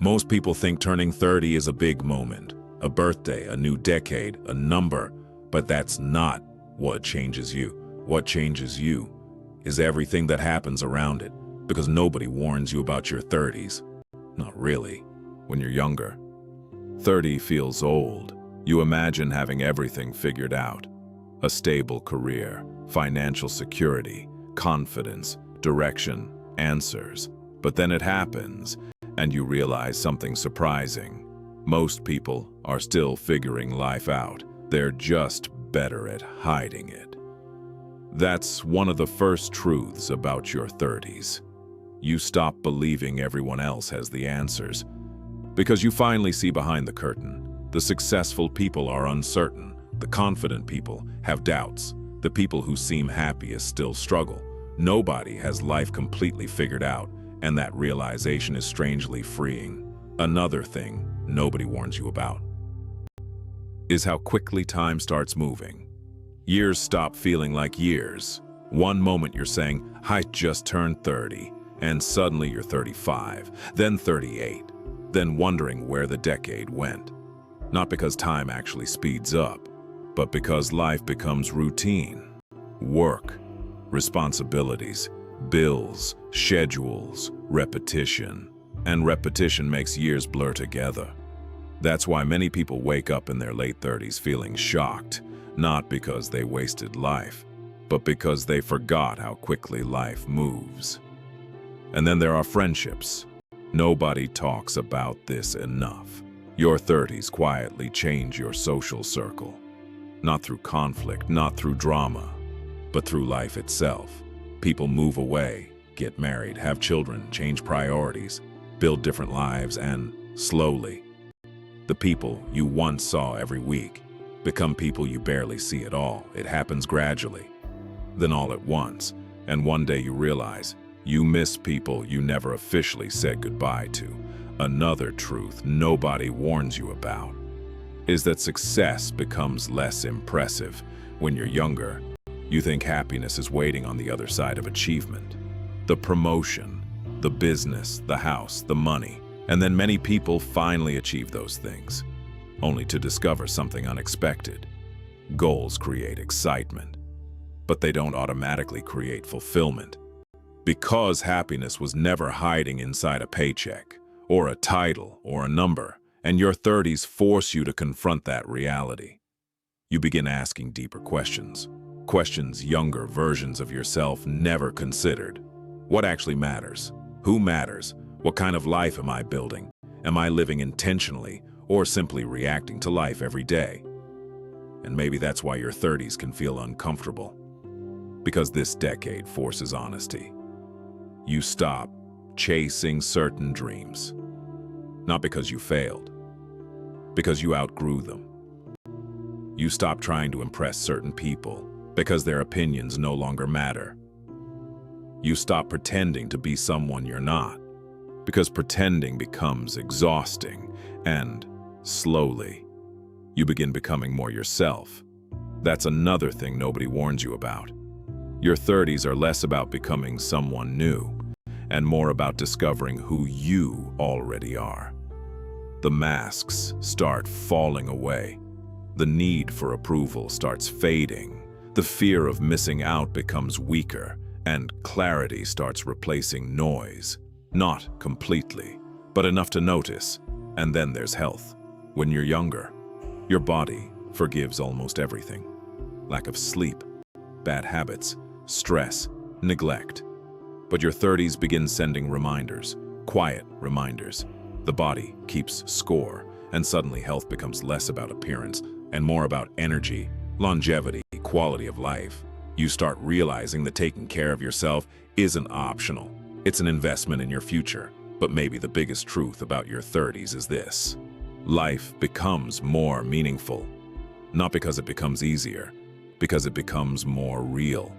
Most people think turning 30 is a big moment, a birthday, a new decade, a number, but that's not what changes you. What changes you is everything that happens around it, because nobody warns you about your 30s. Not really. When you're younger, 30 feels old. You imagine having everything figured out. A stable career, financial security, confidence, direction, answers. But then it happens, and you realize something surprising. Most people are still figuring life out. They're just better at hiding it. That's one of the first truths about your 30s. You stop believing everyone else has the answers, because you finally see behind the curtain. The successful people are uncertain. The confident people have doubts. The people who seem happiest still struggle. Nobody has life completely figured out, and that realization is strangely freeing. Another thing nobody warns you about is how quickly time starts moving. Years stop feeling like years. One moment you're saying, I just turned 30, and suddenly you're 35, then 38, then wondering where the decade went. Not because time actually speeds up, but because life becomes routine. Work, responsibilities, bills, schedules, repetition. And repetition makes years blur together. That's why many people wake up in their late 30s feeling shocked, not because they wasted life, but because they forgot how quickly life moves. And then there are friendships. Nobody talks about this enough. Your 30s quietly change your social circle. Not through conflict, not through drama, but through life itself. People move away, get married, have children, change priorities, build different lives, and slowly, the people you once saw every week become people you barely see at all. It happens gradually, then all at once, and one day you realize you miss people you never officially said goodbye to. Another truth nobody warns you about is that success becomes less impressive. When you're younger, you think happiness is waiting on the other side of achievement. The promotion, the business, the house, the money. And then many people finally achieve those things, only to discover something unexpected. Goals create excitement, but they don't automatically create fulfillment. Because happiness was never hiding inside a paycheck, or a title, or a number, and your 30s force you to confront that reality. You begin asking deeper questions. Questions younger versions of yourself never considered. What actually matters? Who matters? What kind of life am I building? Am I living intentionally or simply reacting to life every day? And maybe that's why your 30s can feel uncomfortable. Because this decade forces honesty. You stop chasing certain dreams. Not because you failed, because you outgrew them. You stop trying to impress certain people because their opinions no longer matter. You stop pretending to be someone you're not, because pretending becomes exhausting, and slowly, you begin becoming more yourself. That's another thing nobody warns you about. Your 30s are less about becoming someone new, and more about discovering who you already are. The masks start falling away. The need for approval starts fading. The fear of missing out becomes weaker, and clarity starts replacing noise. Not completely, but enough to notice. And then there's health. When you're younger, your body forgives almost everything. Lack of sleep, bad habits, stress, neglect. But your 30s begin sending reminders, quiet reminders. The body keeps score, and suddenly health becomes less about appearance and more about energy, longevity, quality of life. You start realizing that taking care of yourself isn't optional. It's an investment in your future. But maybe the biggest truth about your 30s is this: life becomes more meaningful. Not because it becomes easier, because it becomes more real.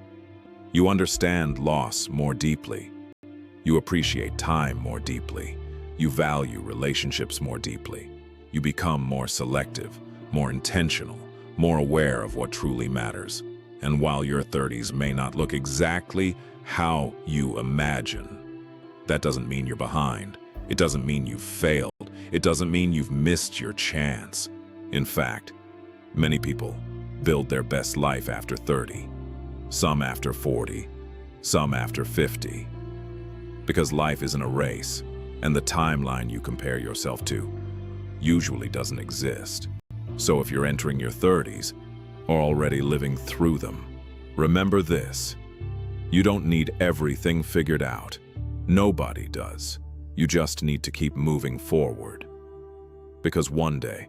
You understand loss more deeply. You appreciate time more deeply. You value relationships more deeply. You become more selective, more intentional, more aware of what truly matters. And while your 30s may not look exactly how you imagine, that doesn't mean you're behind. It doesn't mean you've failed. It doesn't mean you've missed your chance. In fact, many people build their best life after 30, some after 40, some after 50. Because life isn't a race, and the timeline you compare yourself to usually doesn't exist. So if you're entering your 30s or already living through them, remember this: you don't need everything figured out. Nobody does. You just need to keep moving forward. Because one day,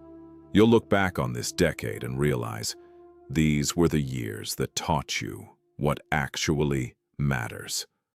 you'll look back on this decade and realize these were the years that taught you what actually matters.